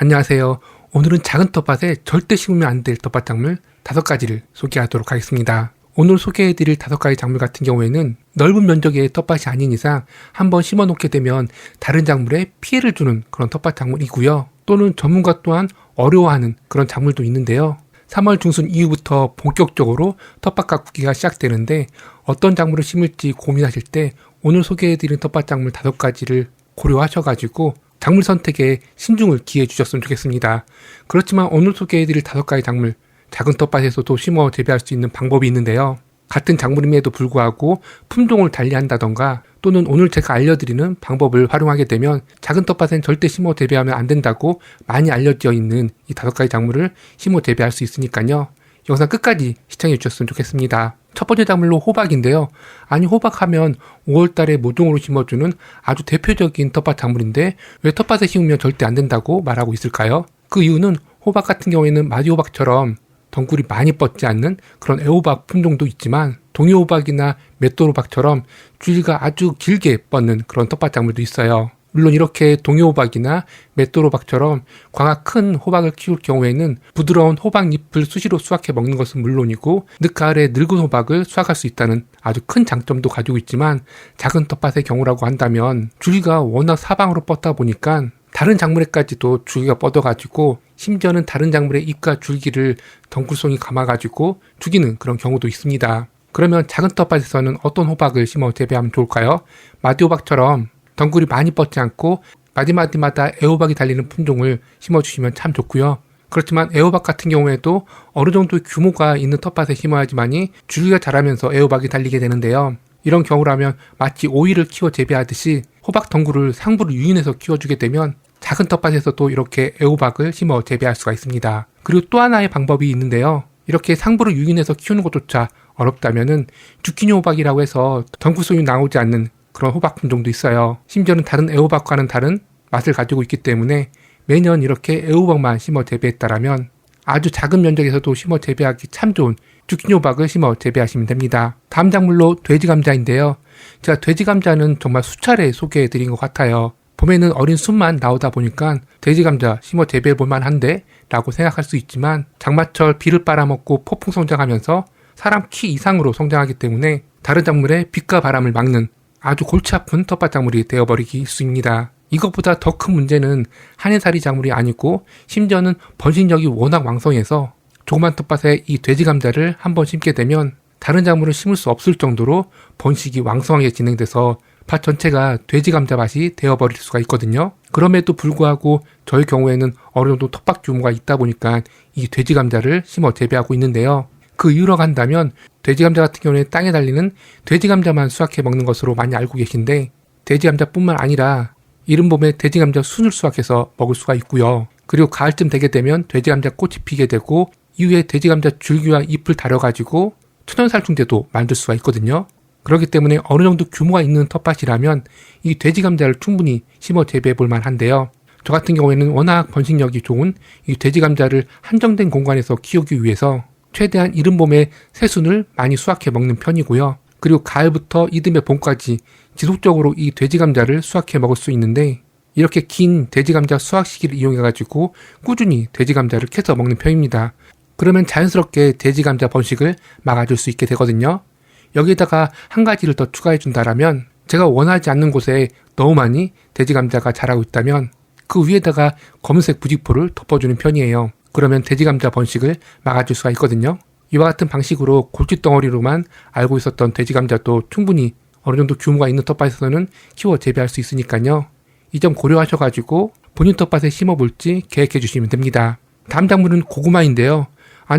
안녕하세요. 오늘은 작은 텃밭에 절대 심으면 안 될 텃밭 작물 5가지를 소개하도록 하겠습니다. 오늘 소개해드릴 5가지 작물 같은 경우에는 넓은 면적의 텃밭이 아닌 이상 한번 심어 놓게 되면 다른 작물에 피해를 주는 그런 텃밭 작물이고요. 또는 전문가 또한 어려워하는 그런 작물도 있는데요. 3월 중순 이후부터 본격적으로 텃밭 가꾸기가 시작되는데 어떤 작물을 심을지 고민하실 때 오늘 소개해드린 텃밭 작물 5가지를 고려하셔가지고 작물 선택에 신중을 기해 주셨으면 좋겠습니다. 그렇지만 오늘 소개해드릴 5가지 작물, 작은 텃밭에서도 심어 재배할 수 있는 방법이 있는데요. 같은 작물임에도 불구하고 품종을 달리한다던가 또는 오늘 제가 알려드리는 방법을 활용하게 되면 작은 텃밭엔 절대 심어 재배하면 안 된다고 많이 알려져 있는 이 5가지 작물을 심어 재배할 수 있으니까요. 영상 끝까지 시청해 주셨으면 좋겠습니다. 첫 번째 작물로 호박인데요. 호박하면 5월달에 모종으로 심어주는 아주 대표적인 텃밭 작물인데 왜 텃밭에 심으면 절대 안 된다고 말하고 있을까요? 그 이유는 호박 같은 경우에는 마디호박처럼 덩굴이 많이 뻗지 않는 그런 애호박 품종도 있지만 동해호박이나 맷돌호박처럼 줄기가 아주 길게 뻗는 그런 텃밭 작물도 있어요. 물론 이렇게 동해호박이나 맷돌호박처럼 광학 큰 호박을 키울 경우에는 부드러운 호박잎을 수시로 수확해 먹는 것은 물론이고 늦가을에 늙은 호박을 수확할 수 있다는 아주 큰 장점도 가지고 있지만 작은 텃밭의 경우라고 한다면 줄기가 워낙 사방으로 뻗다 보니까 다른 작물에까지도 줄기가 뻗어가지고 심지어는 다른 작물의 잎과 줄기를 덩굴송이 감아가지고 죽이는 그런 경우도 있습니다. 그러면 작은 텃밭에서는 어떤 호박을 심어 재배하면 좋을까요? 마디호박처럼 덩굴이 많이 뻗지 않고 마디마디마다 애호박이 달리는 품종을 심어주시면 참 좋고요. 그렇지만 애호박 같은 경우에도 어느 정도 규모가 있는 텃밭에 심어야지만이 줄기가 자라면서 애호박이 달리게 되는데요. 이런 경우라면 마치 오이를 키워 재배하듯이 호박 덩굴을 상부로 유인해서 키워주게 되면 작은 텃밭에서도 이렇게 애호박을 심어 재배할 수가 있습니다. 그리고 또 하나의 방법이 있는데요. 이렇게 상부로 유인해서 키우는 것조차 어렵다면은 주키니 호박이라고 해서 덩굴송이 나오지 않는 그런 호박 품종도 있어요. 심지어는 다른 애호박과는 다른 맛을 가지고 있기 때문에 매년 이렇게 애호박만 심어 재배했다라면 아주 작은 면적에서도 심어 재배하기 참 좋은 주키니 호박을 심어 재배하시면 됩니다. 다음 작물로 돼지감자인데요. 제가 돼지감자는 정말 수차례 소개해드린 것 같아요. 봄에는 어린 숲만 나오다 보니까 돼지감자 심어 재배해볼만 한데 라고 생각할 수 있지만 장마철 비를 빨아먹고 폭풍 성장하면서 사람 키 이상으로 성장하기 때문에 다른 작물의 빛과 바람을 막는 아주 골치 아픈 텃밭 작물이 되어버리기 있습니다. 이것보다 더 큰 문제는 한해살이 작물이 아니고 심지어는 번식력이 워낙 왕성해서 조그만 텃밭에 이 돼지감자를 한번 심게 되면 다른 작물을 심을 수 없을 정도로 번식이 왕성하게 진행돼서 밭 전체가 돼지감자 밭이 되어버릴 수가 있거든요. 그럼에도 불구하고 저희 경우에는 어느 정도 텃밭 규모가 있다 보니까 이 돼지감자를 심어 재배하고 있는데요. 그 이유라고 한다면 돼지감자 같은 경우에 땅에 달리는 돼지감자만 수확해 먹는 것으로 많이 알고 계신데 돼지감자뿐만 아니라 이른 봄에 돼지감자 순을 수확해서 먹을 수가 있고요. 그리고 가을쯤 되게 되면 돼지감자 꽃이 피게 되고 이후에 돼지감자 줄기와 잎을 다려가지고 천연살충제도 만들 수가 있거든요. 그렇기 때문에 어느 정도 규모가 있는 텃밭이라면 이 돼지감자를 충분히 심어 재배해 볼 만한데요. 저 같은 경우에는 워낙 번식력이 좋은 이 돼지감자를 한정된 공간에서 키우기 위해서 최대한 이른 봄에 새순을 많이 수확해 먹는 편이고요. 그리고 가을부터 이듬해 봄까지 지속적으로 이 돼지감자를 수확해 먹을 수 있는데 이렇게 긴 돼지감자 수확 시기를 이용해가지고 꾸준히 돼지감자를 캐서 먹는 편입니다. 그러면 자연스럽게 돼지감자 번식을 막아줄 수 있게 되거든요. 여기에다가 한 가지를 더 추가해 준다라면 제가 원하지 않는 곳에 너무 많이 돼지감자가 자라고 있다면 그 위에다가 검은색 부직포를 덮어주는 편이에요. 그러면 돼지감자 번식을 막아줄 수가 있거든요. 이와 같은 방식으로 골칫덩어리로만 알고 있었던 돼지감자도 충분히 어느 정도 규모가 있는 텃밭에서는 키워 재배할 수 있으니까요. 이 점 고려하셔가지고 본인 텃밭에 심어볼지 계획해 주시면 됩니다. 다음 작물은 고구마인데요.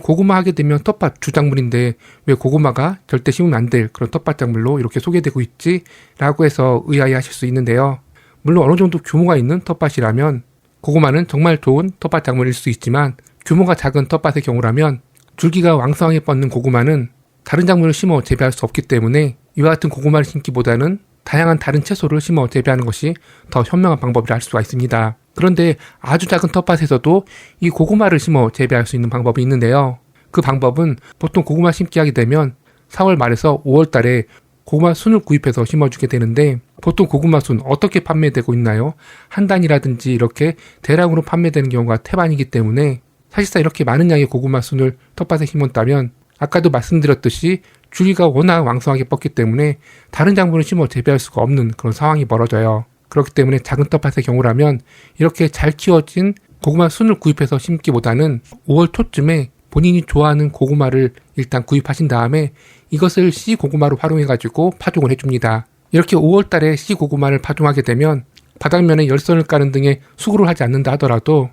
고구마 하게 되면 텃밭 주작물인데 왜 고구마가 절대 심으면 안 될 그런 텃밭 작물로 이렇게 소개되고 있지? 라고 해서 의아해 하실 수 있는데요. 물론 어느 정도 규모가 있는 텃밭이라면 고구마는 정말 좋은 텃밭 작물일 수 있지만 규모가 작은 텃밭의 경우라면 줄기가 왕성하게 뻗는 고구마는 다른 작물을 심어 재배할 수 없기 때문에 이와 같은 고구마를 심기보다는 다양한 다른 채소를 심어 재배하는 것이 더 현명한 방법이라 할 수가 있습니다. 그런데 아주 작은 텃밭에서도 이 고구마를 심어 재배할 수 있는 방법이 있는데요. 그 방법은 보통 고구마 심기 하게 되면 4월 말에서 5월 달에 고구마 순을 구입해서 심어주게 되는데 보통 고구마순 어떻게 판매되고 있나요? 한 단이라든지 이렇게 대량으로 판매되는 경우가 태반이기 때문에 사실상 이렇게 많은 양의 고구마순을 텃밭에 심었다면 아까도 말씀드렸듯이 줄기가 워낙 왕성하게 뻗기 때문에 다른 작물을 심어 재배할 수가 없는 그런 상황이 벌어져요. 그렇기 때문에 작은 텃밭의 경우라면 이렇게 잘 키워진 고구마 순을 구입해서 심기보다는 5월 초쯤에 본인이 좋아하는 고구마를 일단 구입하신 다음에 이것을 씨 고구마로 활용해가지고 파종을 해줍니다. 이렇게 5월 달에 씨 고구마를 파종하게 되면 바닥면에 열선을 까는 등의 수고를 하지 않는다 하더라도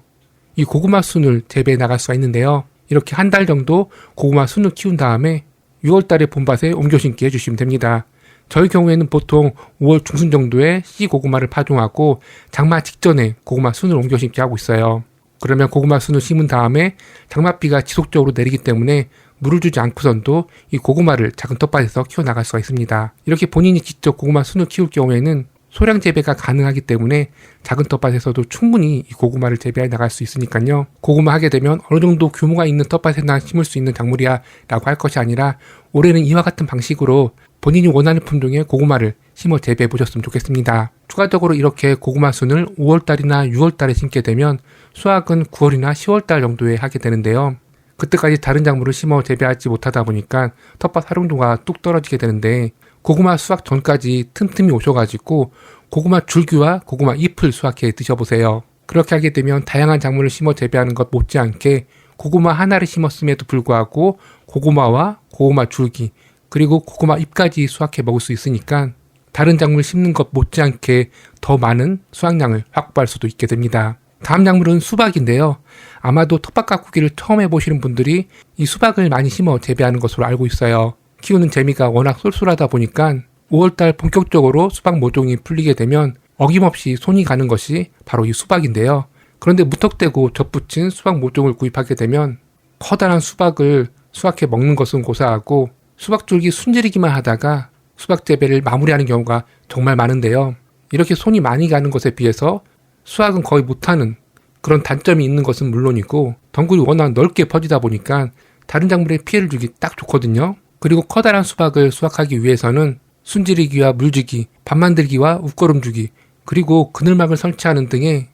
이 고구마 순을 재배해 나갈 수가 있는데요. 이렇게 한 달 정도 고구마 순을 키운 다음에 6월 달에 봄밭에 옮겨 심기 해주시면 됩니다. 저희 경우에는 보통 5월 중순 정도에 씨 고구마를 파종하고 장마 직전에 고구마 순을 옮겨 심기 하고 있어요. 그러면 고구마 순을 심은 다음에 장맛비가 지속적으로 내리기 때문에 물을 주지 않고선도 이 고구마를 작은 텃밭에서 키워나갈 수가 있습니다. 이렇게 본인이 직접 고구마 순을 키울 경우에는 소량 재배가 가능하기 때문에 작은 텃밭에서도 충분히 이 고구마를 재배해 나갈 수 있으니까요. 고구마 하게 되면 어느 정도 규모가 있는 텃밭에나 심을 수 있는 작물이야 라고 할 것이 아니라 올해는 이와 같은 방식으로 본인이 원하는 품종의 고구마를 심어 재배해 보셨으면 좋겠습니다. 추가적으로 이렇게 고구마 순을 5월달이나 6월달에 심게 되면 수확은 9월이나 10월달 정도에 하게 되는데요. 그때까지 다른 작물을 심어 재배하지 못하다 보니까 텃밭 활용도가 뚝 떨어지게 되는데 고구마 수확 전까지 틈틈이 오셔가지고 고구마 줄기와 고구마 잎을 수확해 드셔보세요. 그렇게 하게 되면 다양한 작물을 심어 재배하는 것 못지않게 고구마 하나를 심었음에도 불구하고 고구마와 고구마 줄기 그리고 고구마 잎까지 수확해 먹을 수 있으니까 다른 작물 심는 것 못지않게 더 많은 수확량을 확보할 수도 있게 됩니다. 다음 작물은 수박인데요. 아마도 텃밭 가꾸기를 처음 해보시는 분들이 이 수박을 많이 심어 재배하는 것으로 알고 있어요. 키우는 재미가 워낙 쏠쏠하다 보니까 5월달 본격적으로 수박 모종이 풀리게 되면 어김없이 손이 가는 것이 바로 이 수박인데요. 그런데 무턱대고 덧붙인 수박 모종을 구입하게 되면 커다란 수박을 수확해 먹는 것은 고사하고 수박줄기 순지르기만 하다가 수박 재배를 마무리하는 경우가 정말 많은데요. 이렇게 손이 많이 가는 것에 비해서 수확은 거의 못하는 그런 단점이 있는 것은 물론이고 덩굴이 워낙 넓게 퍼지다 보니까 다른 작물에 피해를 주기 딱 좋거든요. 그리고 커다란 수박을 수확하기 위해서는 순지르기와 물주기, 밥 만들기와 웃거름 주기, 그리고 그늘막을 설치하는 등의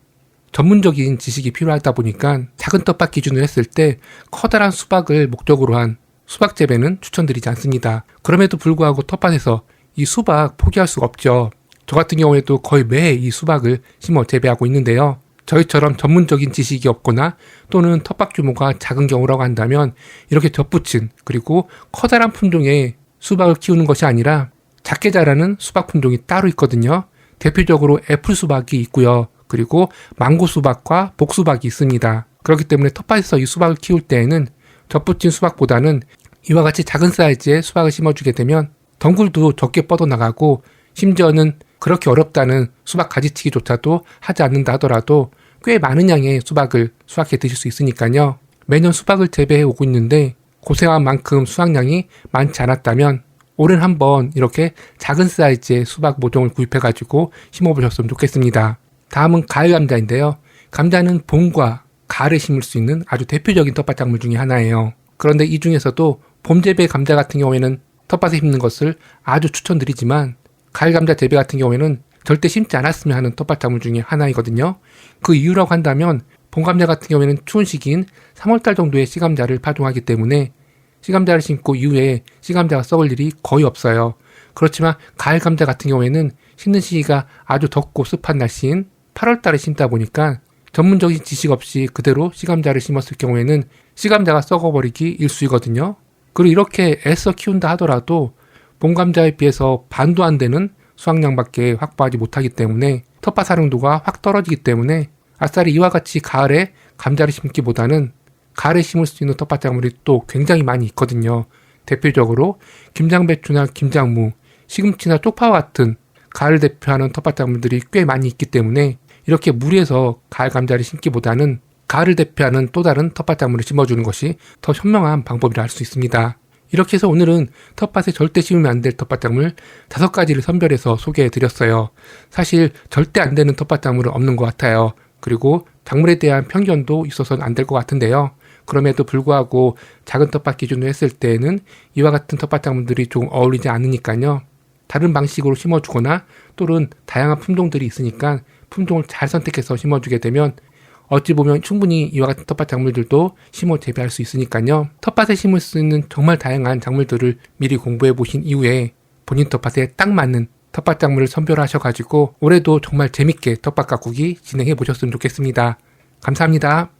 전문적인 지식이 필요하다 보니까 작은 텃밭 기준으로 했을 때 커다란 수박을 목적으로 한 수박 재배는 추천드리지 않습니다. 그럼에도 불구하고 텃밭에서 이 수박 포기할 수가 없죠. 저 같은 경우에도 거의 매해 이 수박을 심어 재배하고 있는데요. 저희처럼 전문적인 지식이 없거나 또는 텃밭 규모가 작은 경우라고 한다면 이렇게 덧붙인 그리고 커다란 품종의 수박을 키우는 것이 아니라 작게 자라는 수박 품종이 따로 있거든요. 대표적으로 애플 수박이 있고요. 그리고 망고 수박과 복수박이 있습니다. 그렇기 때문에 텃밭에서 이 수박을 키울 때에는 덧붙인 수박보다는 이와 같이 작은 사이즈의 수박을 심어주게 되면 덩굴도 적게 뻗어나가고 심지어는 그렇게 어렵다는 수박 가지치기조차도 하지 않는다 하더라도 꽤 많은 양의 수박을 수확해 드실 수 있으니까요. 매년 수박을 재배해 오고 있는데 고생한 만큼 수확량이 많지 않았다면 올해는 한번 이렇게 작은 사이즈의 수박 모종을 구입해가지고 심어보셨으면 좋겠습니다. 다음은 가을 감자인데요. 감자는 봄과 가을에 심을 수 있는 아주 대표적인 텃밭 작물 중에 하나예요. 그런데 이 중에서도 봄 재배 감자 같은 경우에는 텃밭에 심는 것을 아주 추천드리지만 가을 감자 재배 같은 경우에는 절대 심지 않았으면 하는 텃밭 작물 중에 하나이거든요. 그 이유라고 한다면 봄 감자 같은 경우에는 추운 시기인 3월달 정도에 씨감자를 파종하기 때문에 씨감자를 심고 이후에 씨감자가 썩을 일이 거의 없어요. 그렇지만 가을 감자 같은 경우에는 심는 시기가 아주 덥고 습한 날씨인 8월달에 심다 보니까 전문적인 지식 없이 그대로 씨감자를 심었을 경우에는 씨감자가 썩어버리기 일쑤이거든요. 그리고 이렇게 애써 키운다 하더라도 봄 감자에 비해서 반도 안 되는 수확량밖에 확보하지 못하기 때문에 텃밭 활용도가 확 떨어지기 때문에 아싸리 이와 같이 가을에 감자를 심기보다는 가을에 심을 수 있는 텃밭 작물이 또 굉장히 많이 있거든요. 대표적으로 김장배추나 김장무, 시금치나 쪽파와 같은 가을을 대표하는 텃밭 작물들이 꽤 많이 있기 때문에 이렇게 무리해서 가을 감자를 심기보다는 가을을 대표하는 또 다른 텃밭 작물을 심어주는 것이 더 현명한 방법이라 할 수 있습니다. 이렇게 해서 오늘은 텃밭에 절대 심으면 안 될 텃밭 작물 5가지를 선별해서 소개해 드렸어요. 사실 절대 안 되는 텃밭 작물은 없는 것 같아요. 그리고 작물에 대한 편견도 있어서는 안 될 것 같은데요. 그럼에도 불구하고 작은 텃밭 기준으로 했을 때에는 이와 같은 텃밭 작물들이 조금 어울리지 않으니까요. 다른 방식으로 심어주거나 또는 다양한 품종들이 있으니까 품종을 잘 선택해서 심어주게 되면 어찌 보면 충분히 이와 같은 텃밭 작물들도 심어 재배할 수 있으니까요. 텃밭에 심을 수 있는 정말 다양한 작물들을 미리 공부해 보신 이후에 본인 텃밭에 딱 맞는 텃밭 작물을 선별하셔가지고 올해도 정말 재밌게 텃밭 가꾸기 진행해 보셨으면 좋겠습니다. 감사합니다.